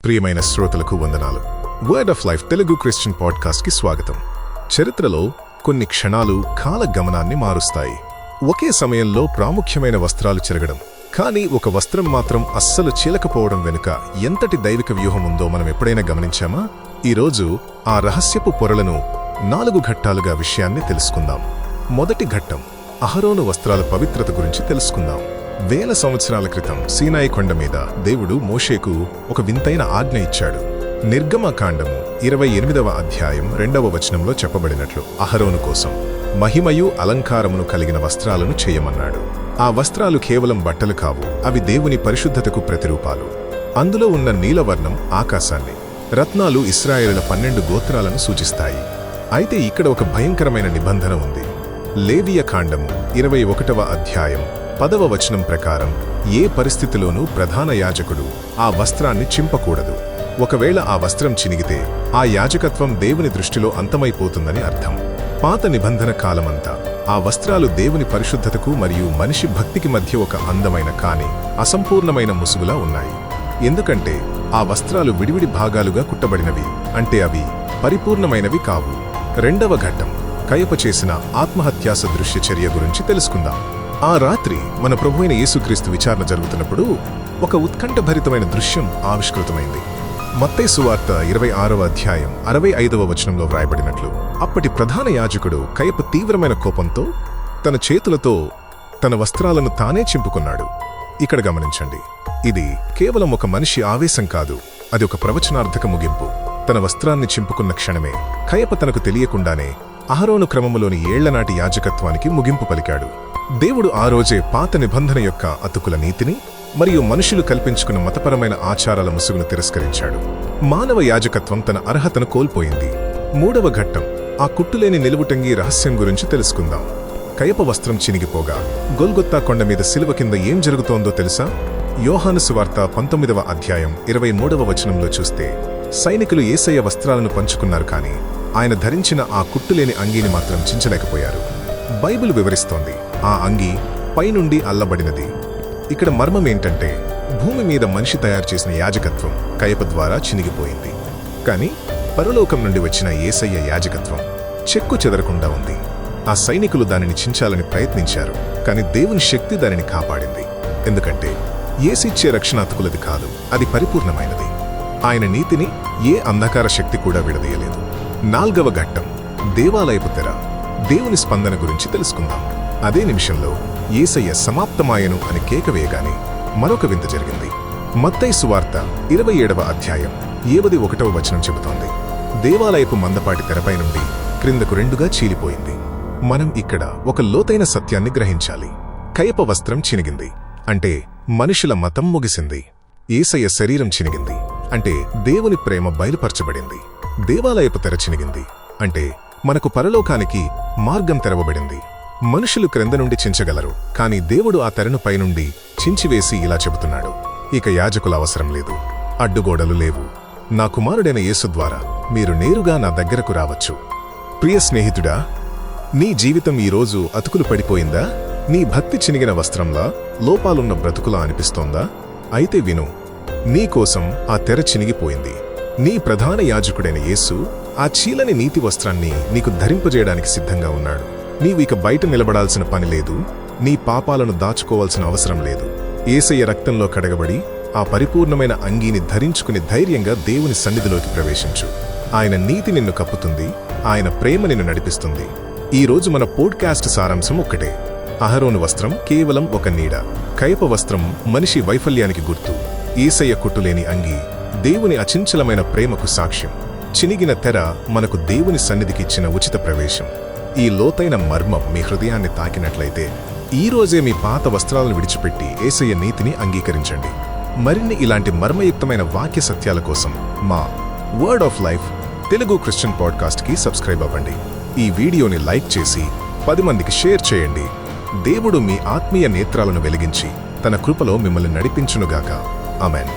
ప్రియమైన శ్రోతలకు వందనాలు. Word of life Telugu Christian పాడ్కాస్ట్కి స్వాగతం. చరిత్రలో కొన్ని క్షణాలు కాల గమనాన్ని మారుస్తాయి. ఒకే సమయంలో ప్రాముఖ్యమైన వస్త్రాలు చెరగడం, కానీ ఒక వస్త్రం మాత్రం అస్సలు చీలకపోవడం వెనుక ఎంతటి దైవిక వ్యూహం ఉందో మనం ఎప్పుడైనా గమనించామా? ఈరోజు ఆ రహస్యపు పొరలను 4 ఘట్టాలుగా విషయాన్ని తెలుసుకుందాం. మొదటి ఘట్టం, అహరోను వస్త్రాల పవిత్రత గురించి తెలుసుకుందాం. వేల సంవత్సరాల క్రితం సీనాయి కొండ మీద దేవుడు మోషేకు ఒక వింతైన ఆజ్ఞ ఇచ్చాడు. నిర్గమకాండము 28వ అధ్యాయం 2వ వచనంలో చెప్పబడినట్లు అహరోను కోసం మహిమయు అలంకారమును కలిగిన వస్త్రాలను చేయమన్నాడు. ఆ వస్త్రాలు కేవలం బట్టలు కావు, అవి దేవుని పరిశుద్ధతకు ప్రతిరూపాలు. అందులో ఉన్న నీలవర్ణం ఆకాశాన్ని, రత్నాలు ఇశ్రాయేలుల 12 గోత్రాలను సూచిస్తాయి. అయితే ఇక్కడ ఒక భయంకరమైన నిబంధన ఉంది. లేవియ కాండము 21వ అధ్యాయం 10వ వచనం ప్రకారం ఏ పరిస్థితిలోనూ ప్రధాన యాజకుడు ఆ వస్త్రాన్ని చింపకూడదు. ఒకవేళ ఆ వస్త్రం చినిగితే ఆ యాజకత్వం దేవుని దృష్టిలో అంతమైపోతుందని అర్థం. పాత నిబంధన కాలమంతా ఆ వస్త్రాలు దేవుని పరిశుద్ధతకు మరియు మనిషి భక్తికి మధ్య ఒక అందమైన కానీ అసంపూర్ణమైన ముసుగులా ఉన్నాయి. ఎందుకంటే ఆ వస్త్రాలు విడివిడి భాగాలుగా కుట్టబడినవి, అంటే అవి పరిపూర్ణమైనవి కావు. రెండవ ఘట్టం, కయప చేసిన ఆత్మహత్యా సదృశ్య చర్య గురించి తెలుసుకుందాం. ఆ రాత్రి మన ప్రభువైన యేసుక్రీస్తు విచారణ జరుగుతున్నప్పుడు ఒక ఉత్కంఠభరితమైన దృశ్యం ఆవిష్కృతమైంది. మత్తయి సువార్త 26వ అధ్యాయం 65వ వచనంలో వ్రాయబడినట్లు, అప్పటి ప్రధాన యాజకుడు కయప తీవ్రమైన కోపంతో తన చేతులతో తన వస్త్రాలను తానే చింపుకున్నాడు. ఇక్కడ గమనించండి, ఇది కేవలం ఒక మనిషి ఆవేశం కాదు, అది ఒక ప్రవచనార్థక ముగింపు. తన వస్త్రాన్ని చింపుకున్న క్షణమే కయప తనకు తెలియకుండానే అహరోను క్రమములోని ఏళ్లనాటి యాజకత్వానికి ముగింపు పలికాడు. దేవుడు ఆ రోజే పాత నిబంధన యొక్క అతుకుల నీతిని మరియు మనుషులు కల్పించుకున్న మతపరమైన ఆచారాల ముసుగును తిరస్కరించాడు. మానవ యాజకత్వం తన అర్హతను కోల్పోయింది. మూడవ ఘట్టం, ఆ కుట్టులేని నిలువుటంగి రహస్యం గురించి తెలుసుకుందాం. కయప వస్త్రం చినిగిపోగా గొల్గొత్తా కొండ మీద శిలువ కింద ఏం జరుగుతోందో తెలుసా? యోహాను సువార్త 19వ అధ్యాయం 23వ వచనంలో చూస్తే, సైనికులు యేసయ్య వస్త్రాలను పంచుకున్నారు, కానీ ఆయన ధరించిన ఆ కుట్టులేని అంగీని మాత్రం చించలేకపోయారు. బైబిల్ వివరిస్తోంది, ఆ అంగీ పైనుండి అల్లబడినది. ఇక్కడ మర్మమేంటంటే, భూమి మీద మనిషి తయారు చేసిన యాజకత్వం కయప ద్వారా చినిగిపోయింది, కానీ పరలోకం నుండి వచ్చిన యేసయ్య యాజకత్వం చెక్కు చెదరకుండా ఉంది. ఆ సైనికులు దానిని చించాలని ప్రయత్నించారు, కానీ దేవుని శక్తి దానిని కాపాడింది. ఎందుకంటే యేసిచ్చే రక్షణ అతుకులది కాదు, అది పరిపూర్ణమైనది. ఆయన నీతిని ఏ అంధకార శక్తి కూడా విడదీయలేదు. నాల్గవ ఘట్టం, దేవాలయపు తెర, దేవుని స్పందన గురించి తెలుసుకుందాం. అదే నిమిషంలో యేసయ్య సమాప్తమాయను అని కేక వేయగానే మరొక వింత జరిగింది. మత్తయి సువార్త 27వ అధ్యాయం 71వ వచనం చెబుతోంది, దేవాలయపు మందపాటి తెరపై నుండి క్రిందకు 2గా చీలిపోయింది. మనం ఇక్కడ ఒక లోతైన సత్యాన్ని గ్రహించాలి. కయప వస్త్రం చినిగింది అంటే మనుషుల మతం ముగిసింది. యేసయ్య శరీరం చినిగింది అంటే దేవుని ప్రేమ బయలుపరచబడింది. దేవాలయపు తెర చినిగింది అంటే మనకు పరలోకానికి మార్గం తెరవబడింది. మనుషులు క్రింద నుండి చించగలరు, కానీ దేవుడు ఆ తెరను పైనుండి చించివేసి ఇలా చెబుతున్నాడు, ఇక యాజకుల అవసరం లేదు, అడ్డుగోడలు లేవు. నా కుమారుడైన యేసు ద్వారా మీరు నేరుగా నా దగ్గరకు రావచ్చు. ప్రియ స్నేహితుడా, నీ జీవితం ఈరోజు అతుకులు పడిపోయిందా? నీ భక్తి చినిగిన వస్త్రంలా, లోపాలున్న బ్రతుకులా అనిపిస్తోందా? అయితే విను, నీకోసం ఆ తెర చినిగిపోయింది. నీ ప్రధాన యాజకుడైన యేసు ఆ చీలని నీతి వస్త్రాన్ని నీకు ధరింపజేయడానికి సిద్ధంగా ఉన్నాడు. నీవు ఇక బయట నిలబడాల్సిన పని లేదు, నీ పాపాలను దాచుకోవాల్సిన అవసరం లేదు. యేసయ్య రక్తంలో కడగబడి ఆ పరిపూర్ణమైన అంగీని ధరించుకుని ధైర్యంగా దేవుని సన్నిధిలోకి ప్రవేశించు. ఆయన నీతి నిన్ను కప్పుతుంది, ఆయన ప్రేమ నిన్ను నడిపిస్తుంది. ఈరోజు మన పోడ్కాస్ట్ సారాంశం ఒక్కటే, అహరోను వస్త్రం కేవలం ఒక నీడ, కయప వస్త్రం మనిషి వైఫల్యానికి గుర్తు, యేసయ్య కుట్టులేని అంగీ దేవుని అచంచలమైన ప్రేమకు సాక్ష్యం, చినిగిన తెర మనకు దేవుని సన్నిధికి ఇచ్చిన ఉచిత ప్రవేశం. ఈ లోతైన మర్మం మీ హృదయాన్ని తాకినట్లయితే ఈ రోజే మీ పాత వస్త్రాలను విడిచిపెట్టి యేసయ్య నీతిని అంగీకరించండి. మరిన్ని ఇలాంటి మర్మయుక్తమైన వాక్య సత్యాల కోసం మా word of life Telugu Christian పాడ్కాస్ట్కి సబ్స్క్రైబ్ అవ్వండి. ఈ వీడియోని లైక్ చేసి 10 మందికి షేర్ చేయండి. దేవుడు మీ ఆత్మీయ నేత్రాలను వెలిగించి తన కృపలో మిమ్మల్ని నడిపించునుగాక. ఆమేన్.